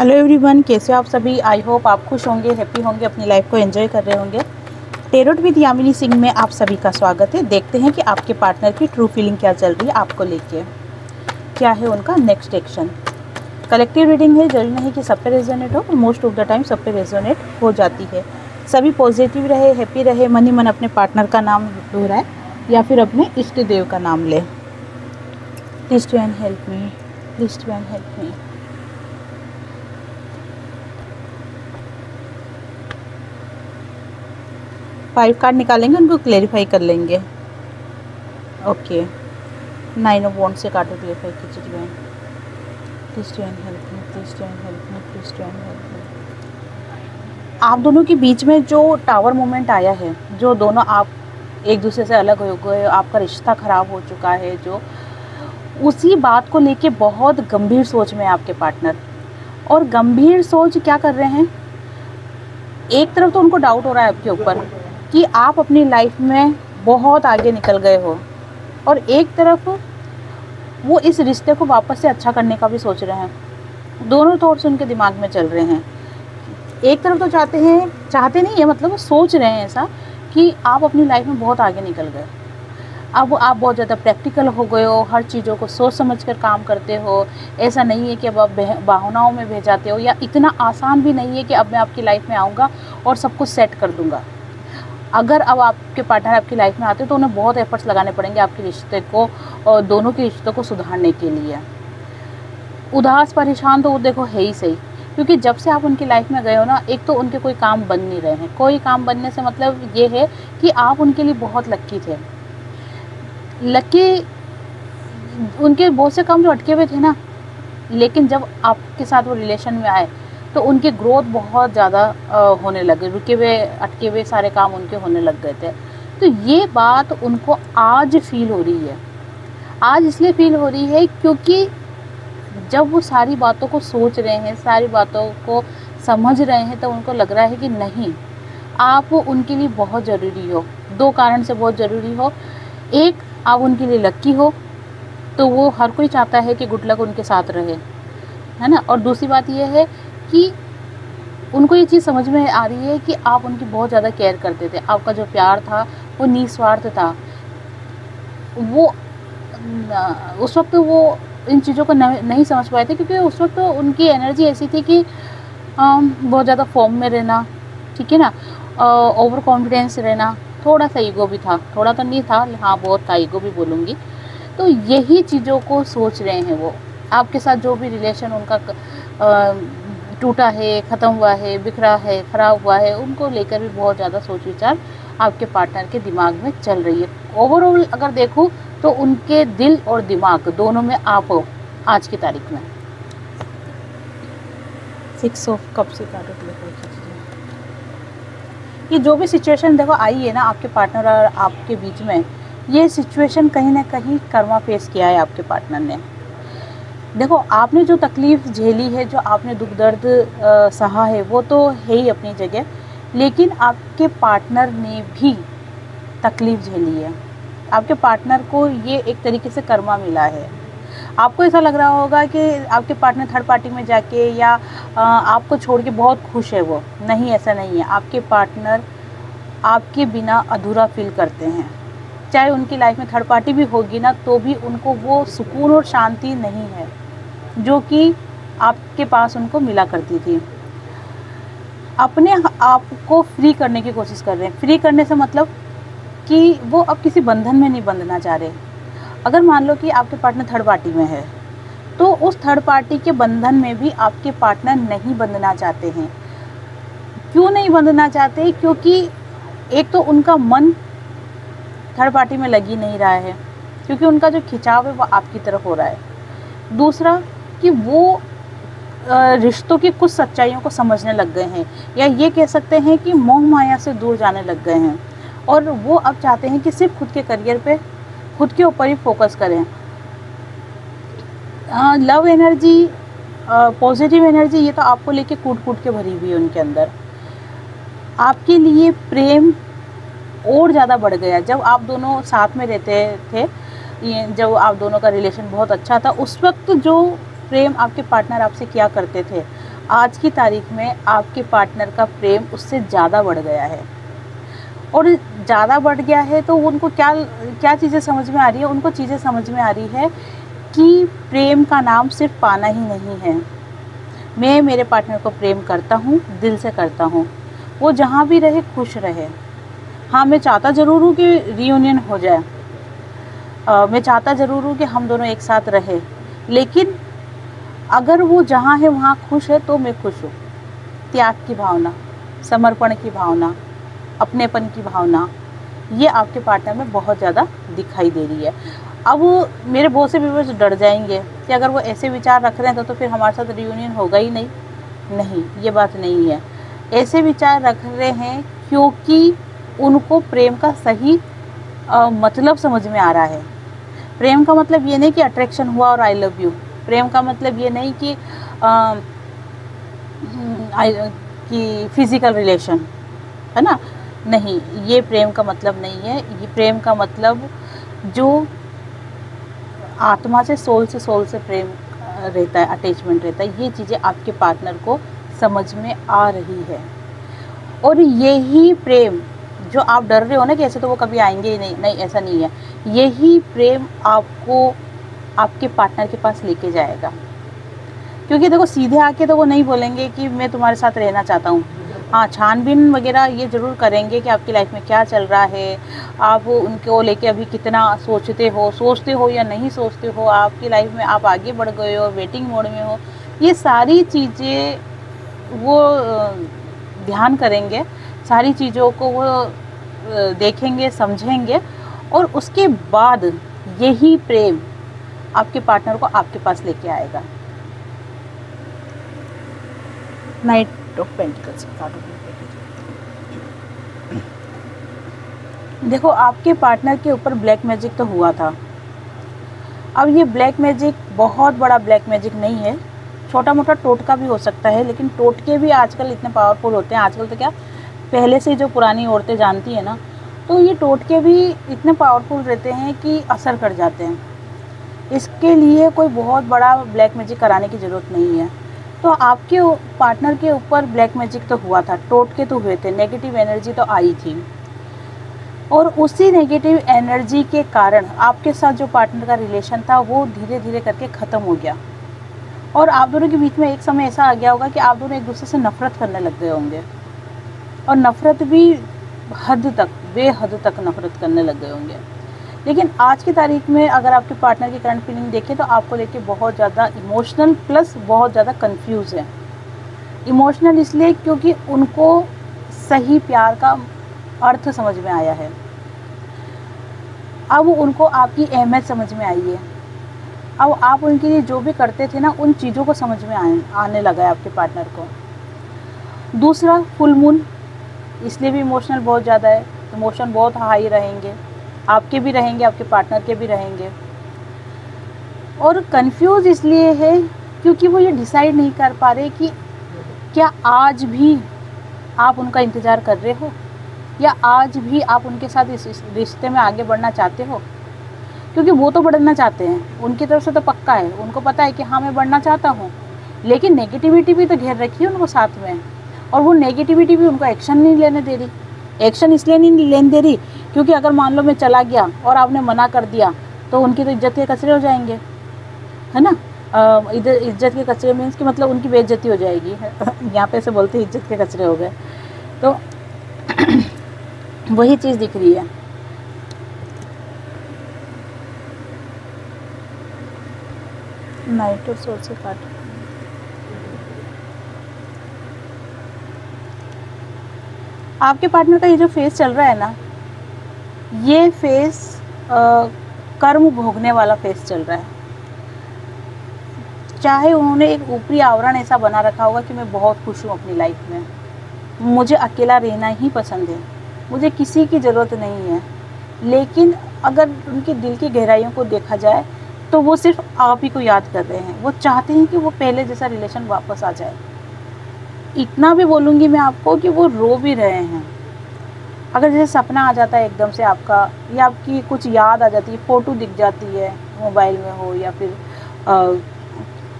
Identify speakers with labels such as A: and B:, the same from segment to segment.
A: Hello everyone, कैसे हो आप सभी। आई होप आप खुश होंगे, हैप्पी होंगे, अपनी लाइफ को एंजॉय कर रहे होंगे। टेरोट विद यामिनी सिंह में आप सभी का स्वागत है। देखते हैं कि आपके पार्टनर की ट्रू फीलिंग क्या चल रही है आपको लेके, क्या है उनका नेक्स्ट एक्शन। कलेक्टिव रीडिंग है, जरूरी नहीं कि सब पे रेजोनेट हो, मोस्ट ऑफ द टाइम सब पे रेजोनेट हो जाती है। सभी पॉजिटिव रहे, हैप्पी रहे, मन ही मन अपने पार्टनर का नाम दोहराए या फिर अपने इष्ट देव का नाम ले। Please to and help me, please to and help me. Five card निकालेंगे, उनको क्लेरिफाई कर लेंगे। ओके, 9 ऑफ वॉन्ड्स से कार्ड क्लेरिफाई कीजिए divine. Please to and help me, please to and help me, please to and help me. आप दोनों के बीच में जो टावर मोमेंट आया है, जो दोनों आप एक दूसरे से अलग हो गए, आपका रिश्ता ख़राब हो चुका है, जो उसी बात को लेके बहुत गंभीर सोच में है आपके पार्टनर। और गंभीर सोच क्या कर रहे हैं, एक तरफ तो उनको डाउट हो रहा है आपके ऊपर कि आप अपनी लाइफ में बहुत आगे निकल गए हो, और एक तरफ वो इस रिश्ते को वापस से अच्छा करने का भी सोच रहे हैं। दोनों थॉट्स उनके दिमाग में चल रहे हैं। एक तरफ तो चाहते नहीं है, मतलब वो सोच रहे हैं ऐसा कि आप अपनी लाइफ में बहुत आगे निकल गए, अब आप बहुत ज़्यादा प्रैक्टिकल हो गए हो, हर चीज़ों को सोच समझ कर काम करते हो। ऐसा नहीं है कि अब आप भावनाओं में बह जाते हो, या इतना आसान भी नहीं है कि अब मैं आपकी लाइफ में आऊँगा और सब कुछ सेट कर दूँगा। अगर अब आपके पार्टनर आपकी लाइफ में आते हैं तो उन्हें बहुत एफर्ट्स लगाने पड़ेंगे आपके रिश्ते को और दोनों के रिश्तों को सुधारने के लिए। उदास परेशान तो वो देखो है ही सही, क्योंकि जब से आप उनकी लाइफ में गए हो ना, एक तो उनके कोई काम बन नहीं रहे हैं। कोई काम बनने से मतलब ये है कि आप उनके लिए बहुत लक्की थे। लक्की, उनके बहुत से काम जो अटके हुए थे ना, लेकिन जब आपके साथ वो रिलेशन में आए तो उनकी ग्रोथ बहुत ज़्यादा होने लगे। रुके हुए अटके हुए सारे काम उनके होने लग गए थे। तो ये बात उनको आज फील हो रही है। आज इसलिए फील हो रही है क्योंकि जब वो सारी बातों को सोच रहे हैं, सारी बातों को समझ रहे हैं, तो उनको लग रहा है कि नहीं, आप उनके लिए बहुत ज़रूरी हो। दो कारण से बहुत ज़रूरी हो। एक, आप उनके लिए लक्की हो, तो वो हर कोई चाहता है कि गुड लक उनके साथ रहे, है ना। और दूसरी बात ये है कि उनको ये चीज़ समझ में आ रही है कि आप उनकी बहुत ज़्यादा केयर करते थे। आपका जो प्यार था वो निस्वार्थ था। वो उस वक्त वो इन चीज़ों को नहीं समझ पाए थे, क्योंकि उस वक्त उनकी एनर्जी ऐसी थी कि बहुत ज़्यादा फॉर्म में रहना, ठीक है ना, ओवर कॉन्फिडेंस रहना, थोड़ा सा ईगो भी था। थोड़ा तो नहीं था, हाँ बहुत था, ईगो भी बोलूँगी। तो यही चीज़ों को सोच रहे हैं वो। आपके साथ जो भी रिलेशन उनका टूटा है, ख़त्म हुआ है, बिखरा है, ख़राब हुआ है, उनको लेकर भी बहुत ज़्यादा सोच विचार आपके पार्टनर के दिमाग में चल रही है। ओवरऑल अगर देखूँ तो उनके दिल और दिमाग दोनों में आप हो आज की तारीख में। 6 ऑफ कप्स से कार्ड क्लेरिफाई कीजिए। ये जो भी सिचुएशन देखो आई है ना आपके पार्टनर और आपके बीच में, ये सिचुएशन कहीं ना कहीं कर्मा फेस किया है आपके पार्टनर ने। देखो, आपने जो तकलीफ़ झेली है, जो आपने दुख दर्द सहा है, वो तो है ही अपनी जगह, लेकिन आपके पार्टनर ने भी तकलीफ़ झेली है। आपके पार्टनर को ये एक तरीके से कर्मा मिला है। आपको ऐसा लग रहा होगा कि आपके पार्टनर थर्ड पार्टी में जाके या आपको छोड़ के बहुत खुश है वो। नहीं, ऐसा नहीं है। आपके पार्टनर आपके बिना अधूरा फील करते हैं। चाहे उनकी लाइफ में थर्ड पार्टी भी होगी ना, तो भी उनको वो सुकून और शांति नहीं है जो कि आपके पास उनको मिला करती थी। अपने आप को फ्री करने की कोशिश कर रहे हैं। फ्री करने से मतलब कि वो अब किसी बंधन में नहीं बंधना चाह रहे। अगर मान लो कि आपके पार्टनर थर्ड पार्टी में है, तो उस थर्ड पार्टी के बंधन में भी आपके पार्टनर नहीं बंधना चाहते हैं। क्यों नहीं बंधना चाहते? क्योंकि एक तो उनका मन थर्ड पार्टी में लग ही नहीं रहा है, क्योंकि उनका जो खिंचाव है वो आपकी तरफ हो रहा है। दूसरा कि वो रिश्तों की कुछ सच्चाइयों को समझने लग गए हैं, या ये कह सकते हैं कि मोह माया से दूर जाने लग गए हैं, और वो अब चाहते हैं कि सिर्फ खुद के करियर पे, खुद के ऊपर ही फोकस करें। लव एनर्जी, पॉजिटिव एनर्जी, ये तो आपको लेके कूट कूट के भरी हुई है उनके अंदर। आपके लिए प्रेम और ज़्यादा बढ़ गया। जब आप दोनों साथ में रहते थे, ये जब आप दोनों का रिलेशन बहुत अच्छा था, उस वक्त जो प्रेम आपके पार्टनर आपसे किया करते थे, आज की तारीख में आपके पार्टनर का प्रेम उससे ज़्यादा बढ़ गया है। और ज़्यादा बढ़ गया है तो उनको क्या क्या चीज़ें समझ में आ रही है? उनको चीज़ें समझ में आ रही है कि प्रेम का नाम सिर्फ पाना ही नहीं है। मैं मेरे पार्टनर को प्रेम करता हूँ, दिल से करता हूँ, वो जहाँ भी रहे खुश रहे। हाँ, मैं चाहता ज़रूर हूँ कि रियूनियन हो जाए, मैं चाहता ज़रूर हूँ कि हम दोनों एक साथ रहे, लेकिन अगर वो जहाँ है वहाँ खुश है तो मैं खुश हूँ। त्याग की भावना, समर्पण की भावना, अपनेपन की भावना, ये आपके पार्टनर में बहुत ज़्यादा दिखाई दे रही है। अब मेरे बहुत से व्यूअर्स डर जाएंगे कि अगर वो ऐसे विचार रख रहे हैं तो फिर हमारे साथ रियूनियन होगा ही नहीं। नहीं, ये बात नहीं है। ऐसे विचार रख रहे हैं क्योंकि उनको प्रेम का सही मतलब समझ में आ रहा है। प्रेम का मतलब ये नहीं कि अट्रैक्शन हुआ और आई लव यू। प्रेम का मतलब ये नहीं कि फिज़िकल रिलेशन, है ना। नहीं, ये प्रेम का मतलब नहीं है। ये प्रेम का मतलब जो आत्मा से सोल से प्रेम रहता है, अटैचमेंट रहता है, ये चीज़ें आपके पार्टनर को समझ में आ रही है। और यही प्रेम जो आप डर रहे हो ना कि ऐसे तो वो कभी आएंगे ही नहीं, नहीं ऐसा नहीं है। यही प्रेम आपको आपके पार्टनर के पास लेके जाएगा। क्योंकि देखो, सीधे आके तो वो नहीं बोलेंगे कि मैं तुम्हारे साथ रहना चाहता हूँ। हाँ, छानबीन वगैरह ये ज़रूर करेंगे कि आपकी लाइफ में क्या चल रहा है, आप उनको लेके अभी कितना सोचते हो या नहीं सोचते हो, आपकी लाइफ में आप आगे बढ़ गए हो, वेटिंग मोड में हो, ये सारी चीज़ें वो ध्यान करेंगे, सारी चीज़ों को वो देखेंगे, समझेंगे, और उसके बाद यही प्रेम आपके पार्टनर को आपके पास लेके आएगा। Night of pentacles. देखो, आपके पार्टनर के ऊपर ब्लैक मैजिक तो हुआ था। अब ये ब्लैक मैजिक बहुत बड़ा ब्लैक मैजिक नहीं है, छोटा मोटा टोटका भी हो सकता है, लेकिन टोटके भी आजकल इतने पावरफुल होते हैं। आजकल तो क्या, पहले से जो पुरानी औरतें जानती हैं ना, तो ये टोटके भी इतने पावरफुल रहते हैं कि असर कर जाते हैं। इसके लिए कोई बहुत बड़ा ब्लैक मैजिक कराने की ज़रूरत नहीं है। तो आपके पार्टनर के ऊपर ब्लैक मैजिक तो हुआ था, टोटके तो हुए थे, नेगेटिव एनर्जी तो आई थी, और उसी नेगेटिव एनर्जी के कारण आपके साथ जो पार्टनर का रिलेशन था वो धीरे धीरे करके ख़त्म हो गया। और आप दोनों के बीच में एक समय ऐसा आ गया होगा कि आप दोनों एक दूसरे से नफ़रत करने लग गए होंगे, और नफ़रत भी बेहद तक नफ़रत करने लग गए होंगे। लेकिन आज की तारीख में अगर आपके पार्टनर की करंट फीलिंग देखें तो आपको लेके बहुत ज़्यादा इमोशनल प्लस बहुत ज़्यादा कंफ्यूज है। इमोशनल इसलिए क्योंकि उनको सही प्यार का अर्थ समझ में आया है। अब उनको आपकी अहमियत समझ में आई है। अब आप उनके लिए जो भी करते थे ना, उन चीज़ों को समझ में आने लगा है आपके पार्टनर को। दूसरा, फुल मून, इसलिए भी इमोशनल बहुत ज़्यादा है। इमोशन बहुत हाई रहेंगे, आपके भी रहेंगे, आपके पार्टनर के भी रहेंगे। और कंफ्यूज इसलिए है क्योंकि वो ये डिसाइड नहीं कर पा रहे कि क्या आज भी आप उनका इंतज़ार कर रहे हो, या आज भी आप उनके साथ इस रिश्ते में आगे बढ़ना चाहते हो। क्योंकि वो तो बढ़ना चाहते हैं, उनकी तरफ से तो पक्का है, उनको पता है कि हाँ मैं बढ़ना चाहता हूँ, लेकिन नेगेटिविटी भी तो घेर रखी है उनको साथ में, और वो नेगेटिविटी भी उनको एक्शन नहीं लेने दे रही। एक्शन इसलिए नहीं लेने दे रही क्योंकि अगर मान लो मैं चला गया और आपने मना कर दिया तो उनकी तो इज्जत के कचरे हो जाएंगे, है ना। इधर इज्जत के कचरे मीन्स कि मतलब उनकी बेइज्जती हो जाएगी। यहाँ पे से बोलते हैं इज्जत के कचरे हो गए, तो वही चीज़ दिख रही है। नाइट और सोल से काट, आपके पार्टनर का ये जो फेस चल रहा है ना, ये फेस कर्म भोगने वाला फेस चल रहा है। चाहे उन्होंने एक ऊपरी आवरण ऐसा बना रखा होगा कि मैं बहुत खुश हूँ अपनी लाइफ में, मुझे अकेला रहना ही पसंद है, मुझे किसी की ज़रूरत नहीं है, लेकिन अगर उनके दिल की गहराइयों को देखा जाए तो वो सिर्फ आप ही को याद कर रहे हैं। वो चाहते हैं कि वो पहले जैसा रिलेशन वापस आ जाए। इतना भी बोलूँगी मैं आपको कि वो रो भी रहे हैं। अगर जैसे सपना आ जाता है एकदम से आपका, या आपकी कुछ याद आ जाती है, फ़ोटो दिख जाती है मोबाइल में हो या फिर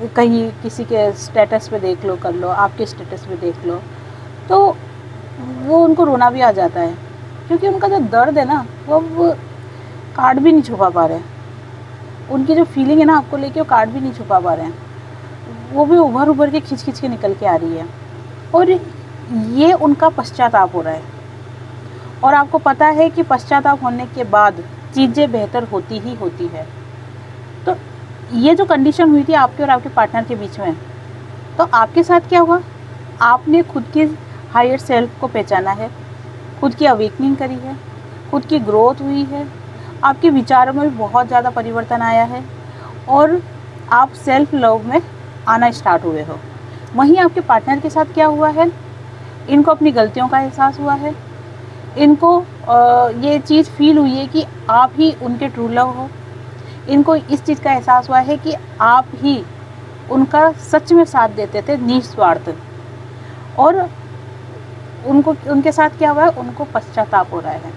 A: कहीं किसी के स्टेटस पे देख लो, कर लो, आपके स्टेटस पे देख लो, तो वो उनको रोना भी आ जाता है, क्योंकि उनका जो दर्द है ना वो कार्ड भी नहीं छुपा पा रहे हैं। उनकी जो फीलिंग है ना आपको लेके, वो कार्ड भी नहीं छुपा पा रहे हैं, वो भी उभर उभर के खींच खींच के निकल के आ रही है, और ये उनका पश्चाताप हो रहा है। और आपको पता है कि पश्चाताप होने के बाद चीज़ें बेहतर होती ही होती है। तो ये जो कंडीशन हुई थी आपके और आपके पार्टनर के बीच में, तो आपके साथ क्या हुआ, आपने खुद की हायर सेल्फ को पहचाना है, खुद की अवेकनिंग करी है, खुद की ग्रोथ हुई है, आपके विचारों में भी बहुत ज़्यादा परिवर्तन आया है, और आप सेल्फ लव में आना स्टार्ट हुए हो। वहीं आपके पार्टनर के साथ क्या हुआ है, इनको अपनी गलतियों का एहसास हुआ है, इनको ये चीज़ फील हुई है कि आप ही उनके ट्रू लव हो, इनको इस चीज़ का एहसास हुआ है कि आप ही उनका सच में साथ देते थे निस्वार्थ, और उनको उनके साथ क्या हुआ है, उनको पश्चाताप हो रहा है।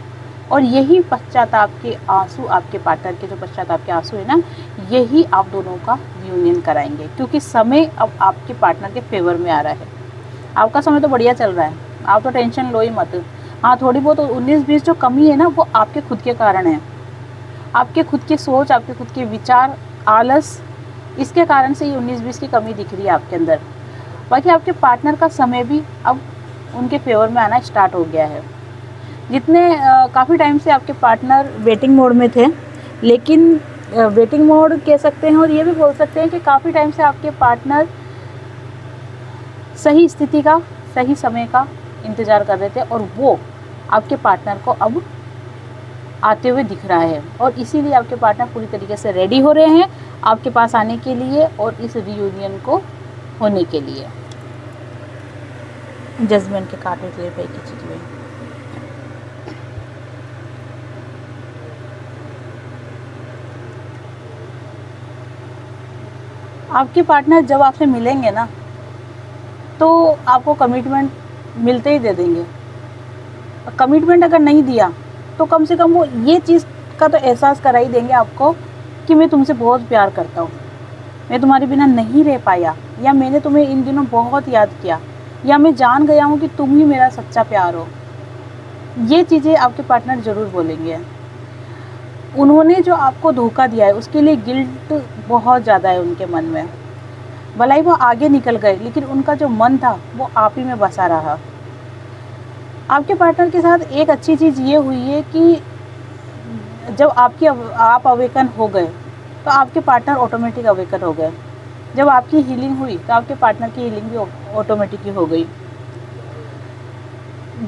A: और यही पश्चाताप के आंसू, आपके पार्टनर के जो पश्चाताप के आंसू है ना, यही आप दोनों का यूनियन कराएंगे, क्योंकि समय अब आपके पार्टनर के फेवर में आ रहा है। आपका समय तो बढ़िया चल रहा है, आप तो टेंशन लो ही मत। हाँ, थोड़ी बहुत 19-20 जो कमी है ना, वो आपके खुद के कारण है, आपके खुद की सोच, आपके खुद के विचार, आलस, इसके कारण से ये 19-20 की कमी दिख रही है आपके अंदर। बाकी आपके पार्टनर का समय भी अब उनके फेवर में आना स्टार्ट हो गया है। जितने काफ़ी टाइम से आपके पार्टनर वेटिंग मोड में थे, लेकिन वेटिंग मोड कह सकते हैं, और ये भी बोल सकते हैं कि काफ़ी टाइम से आपके पार्टनर सही स्थिति का, सही समय का इंतज़ार कर रहे थे, और वो आपके पार्टनर को अब आते हुए दिख रहा है, और इसीलिए आपके पार्टनर पूरी तरीके से रेडी हो रहे हैं आपके पास आने के लिए और इस रियूनियन को होने के लिए। जजमेंट के कार्ड क्लैरिफाई कीजिए। आपके पार्टनर जब आपसे मिलेंगे ना, तो आपको कमिटमेंट मिलते ही दे देंगे। कमिटमेंट अगर नहीं दिया तो कम से कम वो ये चीज़ का तो एहसास करा ही देंगे आपको कि मैं तुमसे बहुत प्यार करता हूँ, मैं तुम्हारे बिना नहीं रह पाया, या मैंने तुम्हें इन दिनों बहुत याद किया, या मैं जान गया हूँ कि तुम ही मेरा सच्चा प्यार हो। ये चीज़ें आपके पार्टनर ज़रूर बोलेंगे। उन्होंने जो आपको धोखा दिया है उसके लिए गिल्ट बहुत ज़्यादा है उनके मन में। भला ही वो आगे निकल गए, लेकिन उनका जो मन था वो आप ही में बसा रहा। आपके पार्टनर के साथ एक अच्छी चीज़ ये हुई है कि जब आप अवेकन हो गए तो आपके पार्टनर ऑटोमेटिक अवेकन हो गए। जब आपकी हीलिंग हुई तो आपके पार्टनर की हीलिंग भी ऑटोमेटिक ही हो गई।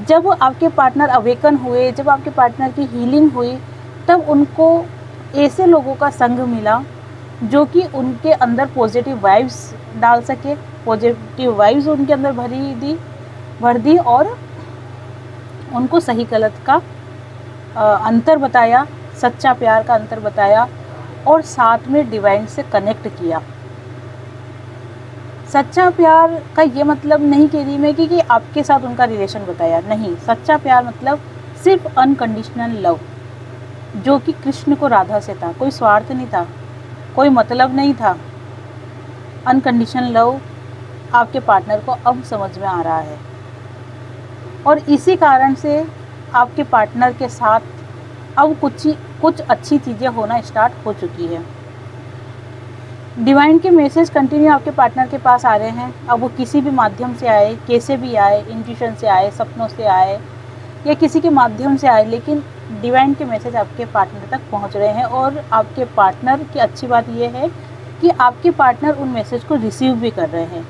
A: जब आपके पार्टनर अवेकन हुए, जब आपके पार्टनर की हीलिंग हुई, तब उनको ऐसे लोगों का संग मिला जो कि उनके अंदर पॉजिटिव वाइब्स डाल सके, पॉजिटिव वाइब्स उनके अंदर भर दी, और उनको सही गलत का अंतर बताया, सच्चा प्यार का अंतर बताया, और साथ में डिवाइन से कनेक्ट किया। सच्चा प्यार का ये मतलब नहीं कह रही मैं कि आपके साथ उनका रिलेशन बताया, नहीं। सच्चा प्यार मतलब सिर्फ अनकंडीशनल लव, जो कि कृष्ण को राधा से था। कोई स्वार्थ नहीं था, कोई मतलब नहीं था। अनकंडीशनल लव आपके पार्टनर को अब समझ में आ रहा है, और इसी कारण से आपके पार्टनर के साथ अब कुछ अच्छी चीज़ें होना स्टार्ट हो चुकी है। डिवाइन के मैसेज कंटिन्यू आपके पार्टनर के पास आ रहे हैं। अब वो किसी भी माध्यम से आए, कैसे भी आए, इंट्यूशन से आए, सपनों से आए, या किसी के माध्यम से आए, लेकिन डिवाइन के मैसेज आपके पार्टनर तक पहुंच रहे हैं। और आपके पार्टनर की अच्छी बात यह है कि आपके पार्टनर उन मैसेज को रिसीव भी कर रहे हैं,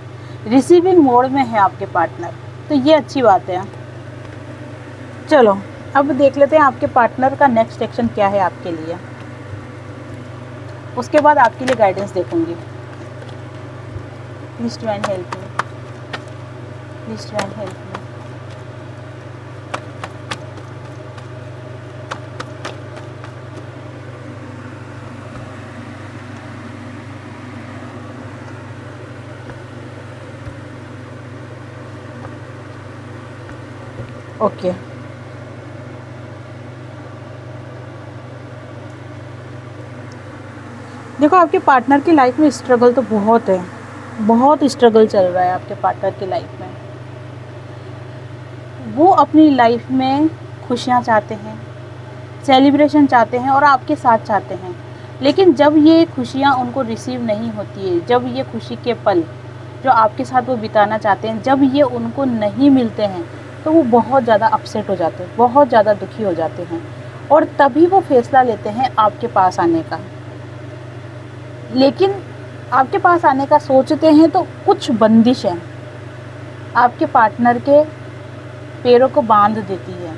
A: रिसीविंग मोड में है आपके पार्टनर, तो ये अच्छी बात है। चलो अब देख लेते हैं आपके पार्टनर का नेक्स्ट एक्शन क्या है आपके लिए। उसके बाद आपके लिए गाइडेंस देखूंगी। Please divine help me, please divine help me. Okay, देखो आपके पार्टनर की लाइफ में स्ट्रगल तो बहुत है, बहुत स्ट्रगल चल रहा है आपके पार्टनर की लाइफ में। वो अपनी लाइफ में खुशियाँ चाहते हैं, सेलिब्रेशन चाहते हैं और आपके साथ चाहते हैं, लेकिन जब ये खुशियाँ उनको रिसीव नहीं होती है, जब ये खुशी के पल जो आपके साथ वो बिताना चाहते हैं, जब ये उनको नहीं मिलते हैं, तो वो बहुत ज़्यादा अपसेट हो जाते हैं, बहुत ज़्यादा दुखी हो जाते हैं, और तभी वो फैसला लेते हैं आपके पास आने का। लेकिन आपके पास आने का सोचते हैं तो कुछ बंदिशें आपके पार्टनर के पैरों को बांध देती है,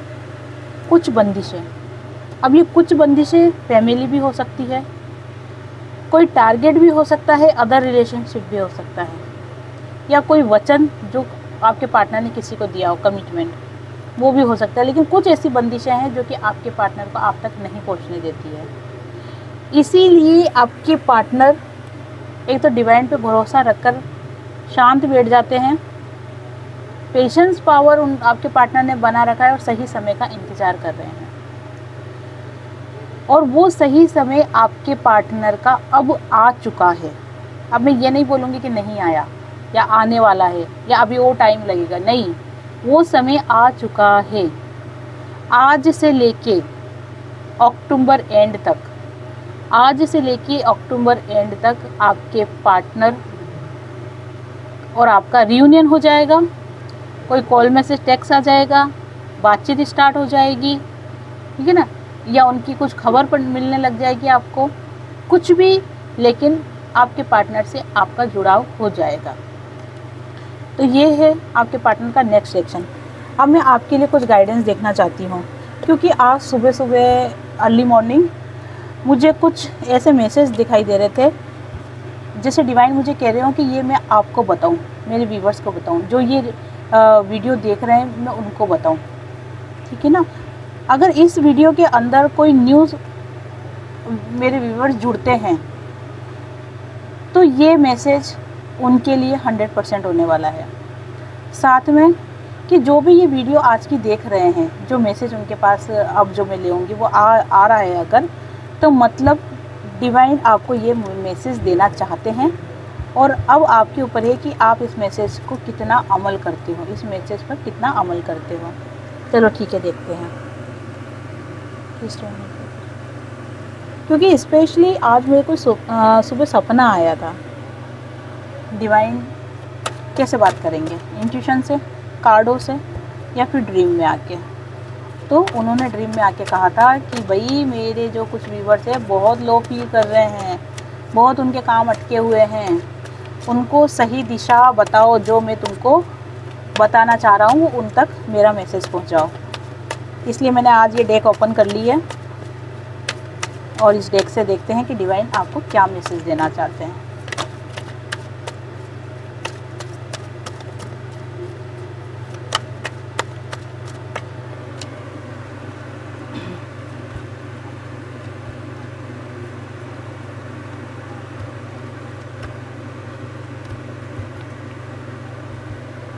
A: कुछ बंदिशें। अब ये कुछ बंदिशें फैमिली भी हो सकती है, कोई टारगेट भी हो सकता है, अदर रिलेशनशिप भी हो सकता है, या कोई वचन जो आपके पार्टनर ने किसी को दिया हो, कमिटमेंट, वो भी हो सकता है। लेकिन कुछ ऐसी बंदिशें हैं जो कि आपके पार्टनर को आप तक नहीं पहुंचने देती है। इसीलिए आपके पार्टनर एक तो डिवाइन पे भरोसा रखकर शांत बैठ जाते हैं, पेशेंस पावर उन आपके पार्टनर ने बना रखा है और सही समय का इंतज़ार कर रहे हैं। और वो सही समय आपके पार्टनर का अब आ चुका है। अब मैं ये नहीं बोलूँगी कि नहीं आया या आने वाला है या अभी वो टाइम लगेगा, नहीं, वो समय आ चुका है। आज से लेके अक्टूबर एंड तक, आज से लेके अक्टूबर एंड तक आपके पार्टनर और आपका रियूनियन हो जाएगा, कोई कॉल मैसेज टेक्स्ट आ जाएगा, बातचीत स्टार्ट हो जाएगी, ठीक है ना, या उनकी कुछ खबर पर मिलने लग जाएगी आपको, कुछ भी, लेकिन आपके पार्टनर से आपका जुड़ाव हो जाएगा। तो ये है आपके पार्टनर का नेक्स्ट सेक्शन। अब मैं आपके लिए कुछ गाइडेंस देखना चाहती हूँ, क्योंकि आज सुबह सुबह अर्ली मॉर्निंग मुझे कुछ ऐसे मैसेज दिखाई दे रहे थे जैसे डिवाइन मुझे कह रहे हो कि ये मैं आपको बताऊँ, मेरे व्यूवर्स को बताऊँ, जो ये वीडियो देख रहे हैं मैं उनको बताऊँ, ठीक है ना। अगर इस वीडियो के अंदर कोई न्यूज़ मेरे व्यूवर्स जुड़ते हैं तो ये मैसेज उनके लिए 100% होने वाला है। साथ में कि जो भी ये वीडियो आज की देख रहे हैं, जो मैसेज उनके पास अब जो मैं ले आऊँगी वो आ रहा है अगर, तो मतलब डिवाइन आपको ये मैसेज देना चाहते हैं, और अब आपके ऊपर है कि आप इस मैसेज को कितना अमल करते हो, इस मैसेज पर कितना अमल करते हो। चलो ठीक है, देखते हैं। क्योंकि स्पेशली आज मेरे को सुबह सपना आया था। डिवाइन कैसे बात करेंगे, इंट्यूशन से, कार्डों से, या फिर ड्रीम में आके। तो उन्होंने ड्रीम में आके कहा था कि भाई मेरे जो कुछ व्यूवर्स हैं बहुत लो फील कर रहे हैं, बहुत उनके काम अटके हुए हैं, उनको सही दिशा बताओ, जो मैं तुमको बताना चाह रहा हूँ उन तक मेरा मैसेज पहुँचाओ। इसलिए मैंने आज ये डेक ओपन कर ली है और इस डेक से देखते हैं कि डिवाइन आपको क्या मैसेज देना चाहते हैं।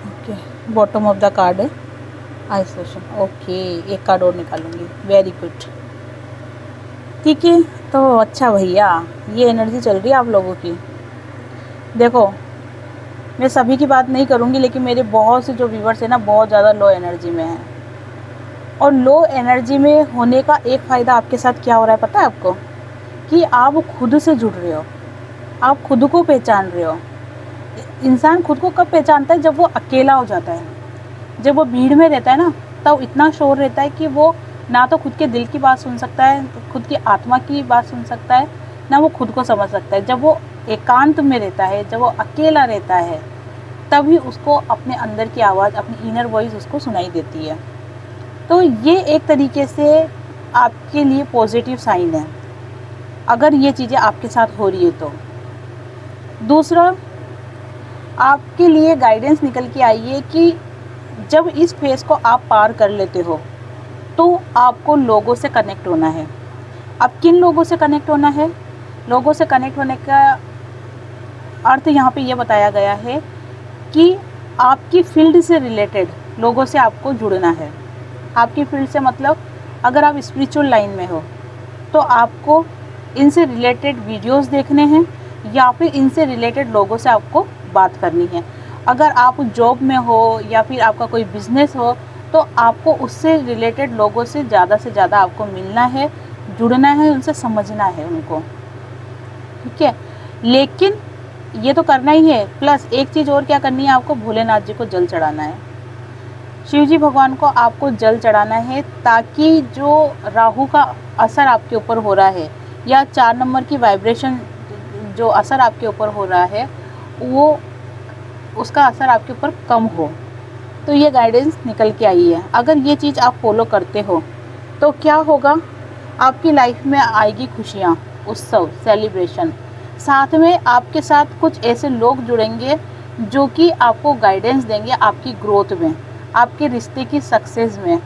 A: Okay, bottom of the card है आइसोलेशन। ओके, एक कार्ड और निकालूंगी। वेरी गुड, ठीक है। तो अच्छा भैया, ये एनर्जी चल रही है आप लोगों की। देखो, मैं सभी की बात नहीं करूँगी, लेकिन मेरे बहुत से जो व्यूवर्स हैं ना, बहुत ज़्यादा लो एनर्जी में हैं। और लो एनर्जी में होने का एक फ़ायदा आपके साथ क्या हो रहा है पता है आपको, कि आप खुद से जुड़ रहे हो, आप खुद को पहचान रहे हो। इंसान खुद को कब पहचानता है, जब वो अकेला हो जाता है, जब वो भीड़ में रहता है ना, तब इतना शोर रहता है कि वो ना तो खुद के दिल की बात सुन सकता है, खुद की आत्मा की बात सुन सकता है, ना वो खुद को समझ सकता है। जब वो एकांत में रहता है, जब वो अकेला रहता है, तभी उसको अपने अंदर की आवाज़, अपनी इनर वॉइस उसको सुनाई देती है। तो ये एक तरीके से आपके लिए पॉजिटिव साइन है, अगर ये चीज़ें आपके साथ हो रही है तो। दूसरा, आपके लिए गाइडेंस निकल के आई है कि जब इस फेज़ को आप पार कर लेते हो तो आपको लोगों से कनेक्ट होना है। अब किन लोगों से कनेक्ट होना है? लोगों से कनेक्ट होने का अर्थ यहाँ पे ये बताया गया है कि आपकी फील्ड से रिलेटेड लोगों से आपको जुड़ना है। आपकी फील्ड से मतलब अगर आप स्पिरिचुअल लाइन में हो तो आपको इनसे रिलेटेड वीडियोस देखने हैं या फिर इनसे रिलेटेड लोगों से आपको बात करनी है। अगर आप जॉब में हो या फिर आपका कोई बिजनेस हो तो आपको उससे रिलेटेड लोगों से ज़्यादा आपको मिलना है, जुड़ना है, उनसे समझना है उनको, ठीक है। लेकिन ये तो करना ही है, प्लस एक चीज़ और क्या करनी है आपको, भोलेनाथ जी को जल चढ़ाना है, शिव जी भगवान को आपको जल चढ़ाना है, ताकि जो राहु का असर आपके ऊपर हो रहा है या 4 नंबर की वाइब्रेशन जो असर आपके ऊपर हो रहा है वो उसका असर आपके ऊपर कम हो। तो ये गाइडेंस निकल के आई है। अगर ये चीज़ आप फॉलो करते हो तो क्या होगा, आपकी लाइफ में आएगी खुशियाँ, उत्सव, सेलिब्रेशन। साथ में आपके साथ कुछ ऐसे लोग जुड़ेंगे जो कि आपको गाइडेंस देंगे आपकी ग्रोथ में, आपके रिश्ते की सक्सेस में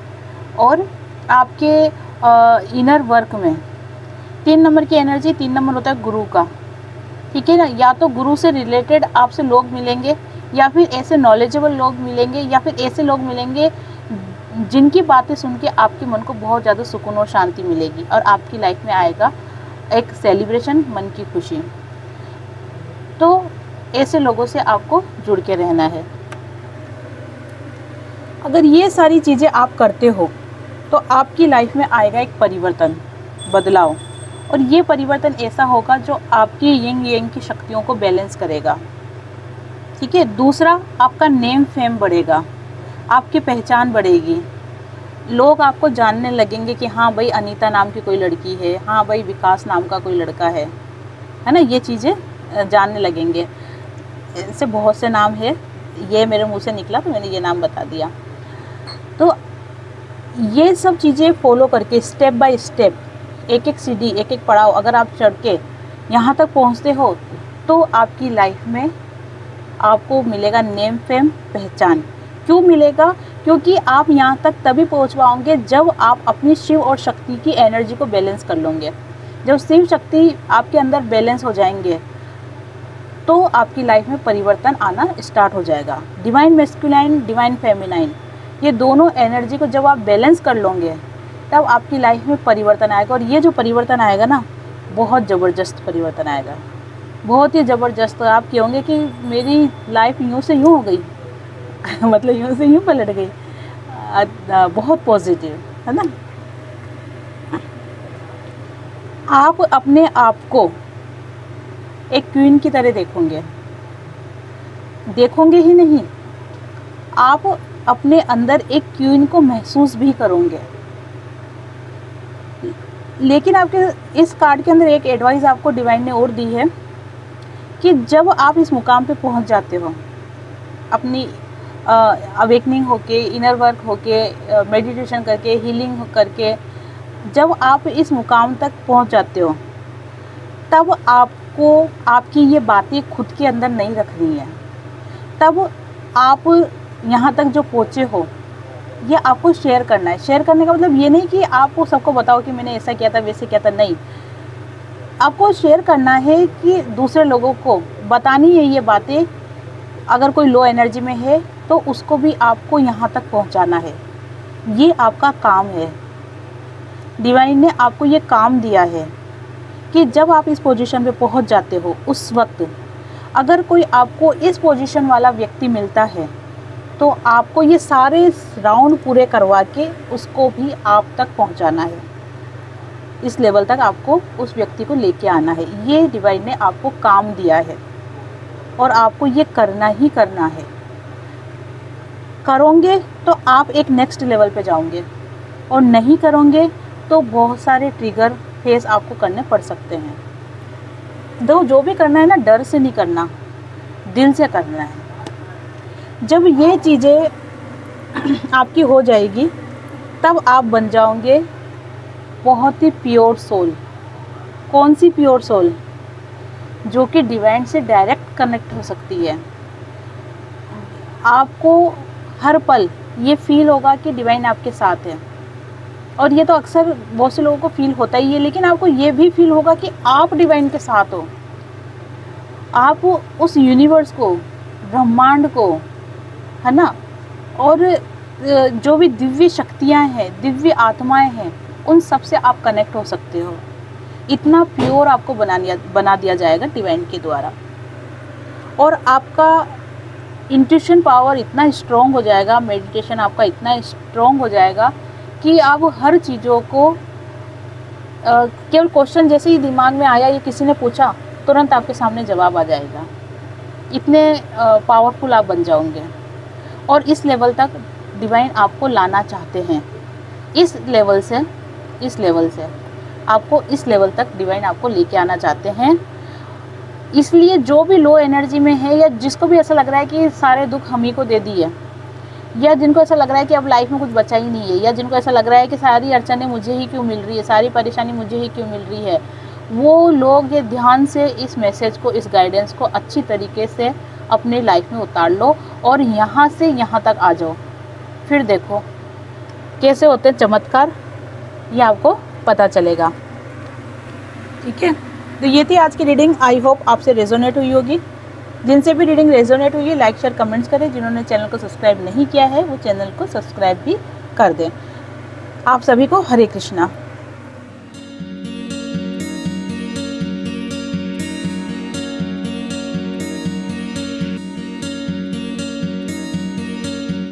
A: और आपके इनर वर्क में। 3 नंबर की एनर्जी, 3 नंबर होता है गुरु का, ठीक है ना। या तो गुरु से रिलेटेड आपसे लोग मिलेंगे या फिर ऐसे नॉलेजेबल लोग मिलेंगे या फिर ऐसे लोग मिलेंगे जिनकी बातें सुन के आपके मन को बहुत ज़्यादा सुकून और शांति मिलेगी और आपकी लाइफ में आएगा एक सेलिब्रेशन, मन की खुशी। तो ऐसे लोगों से आपको जुड़ के रहना है। अगर ये सारी चीज़ें आप करते हो तो आपकी लाइफ में आएगा एक परिवर्तन, बदलाव, और ये परिवर्तन ऐसा होगा जो आपकी यिंग यांग की शक्तियों को बैलेंस करेगा, ठीक है। दूसरा, आपका नेम फेम बढ़ेगा, आपकी पहचान बढ़ेगी, लोग आपको जानने लगेंगे कि हाँ भाई अनीता नाम की कोई लड़की है, हाँ भाई विकास नाम का कोई लड़का है ना। ये चीज़ें जानने लगेंगे। इससे बहुत से नाम है, ये मेरे मुंह से निकला तो मैंने ये नाम बता दिया। तो ये सब चीज़ें फॉलो करके स्टेप बाय स्टेप, एक एक सीढ़ी, एक एक पड़ाव अगर आप चढ़ के यहाँ तक पहुँचते हो तो आपकी लाइफ में आपको मिलेगा नेम फेम, पहचान। क्यों मिलेगा? क्योंकि आप यहाँ तक तभी पहुँच पाओगे जब आप अपनी शिव और शक्ति की एनर्जी को बैलेंस कर लोगे। जब शिव शक्ति आपके अंदर बैलेंस हो जाएंगे तो आपकी लाइफ में परिवर्तन आना स्टार्ट हो जाएगा। डिवाइन मैस्कुलाइन, डिवाइन फेमिनाइन, ये दोनों एनर्जी को जब आप बैलेंस कर लोगे तब आपकी लाइफ में परिवर्तन आएगा। और ये जो परिवर्तन आएगा ना, बहुत ज़बरदस्त परिवर्तन आएगा, बहुत ही ज़बरदस्त। आप कहोगे कि मेरी लाइफ यूँ से यूँ हो गई मतलब यूँ से यूँ पलट गई। बहुत पॉजिटिव है ना। आप अपने आप को एक क्वीन की तरह देखोगे ही नहीं, आप अपने अंदर एक क्वीन को महसूस भी करोगे। लेकिन आपके इस कार्ड के अंदर एक एडवाइस आपको डिवाइन ने और दी है कि जब आप इस मुकाम पे पहुंच जाते हो, अपनी अवेकनिंग होके, इनर वर्क होके, मेडिटेशन करके, हीलिंग करके, जब आप इस मुकाम तक पहुंच जाते हो तब आपको आपकी ये बातें खुद के अंदर नहीं रखनी है। तब आप यहाँ तक जो पहुँचे हो ये आपको शेयर करना है। शेयर करने का मतलब ये नहीं कि आपको सबको बताओ कि मैंने ऐसा किया था, वैसे किया था, नहीं। आपको शेयर करना है कि दूसरे लोगों को बतानी है ये बातें। अगर कोई लो एनर्जी में है तो उसको भी आपको यहाँ तक पहुँचाना है। ये आपका काम है। डिवाइन ने आपको ये काम दिया है कि जब आप इस पोजीशन पे पहुँच जाते हो उस वक्त अगर कोई आपको इस पोजीशन वाला व्यक्ति मिलता है तो आपको ये सारे राउंड पूरे करवा के उसको भी आप तक पहुंचाना है। इस लेवल तक आपको उस व्यक्ति को लेके आना है। ये डिवाइन ने आपको काम दिया है और आपको ये करना ही करना है। करोगे तो आप एक नेक्स्ट लेवल पे जाओगे और नहीं करोगे तो बहुत सारे ट्रिगर फेस आपको करने पड़ सकते हैं। जो भी करना है ना, डर से नहीं करना, दिल से करना है। जब ये चीज़ें आपकी हो जाएगी तब आप बन जाओगे बहुत ही प्योर सोल। कौन सी प्योर सोल? जो कि डिवाइन से डायरेक्ट कनेक्ट हो सकती है। आपको हर पल ये फील होगा कि डिवाइन आपके साथ है, और ये तो अक्सर बहुत से लोगों को फील होता ही है, लेकिन आपको ये भी फील होगा कि आप डिवाइन के साथ हो। आप उस यूनिवर्स को, ब्रह्मांड को, है ना, और जो भी दिव्य शक्तियाँ हैं, दिव्य आत्माएं हैं, उन सब से आप कनेक्ट हो सकते हो। इतना प्योर आपको बना दिया जाएगा डिवाइन के द्वारा। और आपका इंट्यूशन पावर इतना स्ट्रॉन्ग हो जाएगा, मेडिटेशन आपका इतना स्ट्रॉन्ग हो जाएगा कि आप हर चीज़ों को केवल क्वेश्चन जैसे ही दिमाग में आया या किसी ने पूछा, तुरंत आपके सामने जवाब आ जाएगा। इतने पावरफुल आप बन जाओगे। और इस लेवल तक डिवाइन आपको लाना चाहते हैं। इस लेवल से आपको इस लेवल तक डिवाइन आपको लेके आना चाहते हैं। इसलिए जो भी लो एनर्जी में है, या जिसको भी ऐसा लग रहा है कि सारे दुख हम ही को दे दिए, या जिनको ऐसा लग रहा है कि अब लाइफ में कुछ बचा ही नहीं है, या जिनको ऐसा लग रहा है कि सारी अड़चनें मुझे ही क्यों मिल रही है, सारी परेशानी मुझे ही क्यों मिल रही है, वो लोग ये ध्यान से इस मैसेज को, इस गाइडेंस को अच्छी तरीके से अपने लाइफ में उतार लो और यहाँ से यहाँ तक आ जाओ। फिर देखो कैसे होते हैं चमत्कार, ये आपको पता चलेगा। ठीक है, तो ये थी आज की रीडिंग। आई होप आपसे रेजोनेट हुई होगी। जिनसे भी रीडिंग रेजोनेट हुई है, लाइक शेयर कमेंट्स करें। जिन्होंने चैनल को सब्सक्राइब नहीं किया है, वो चैनल को सब्सक्राइब भी कर दें। आप सभी को हरे कृष्णा।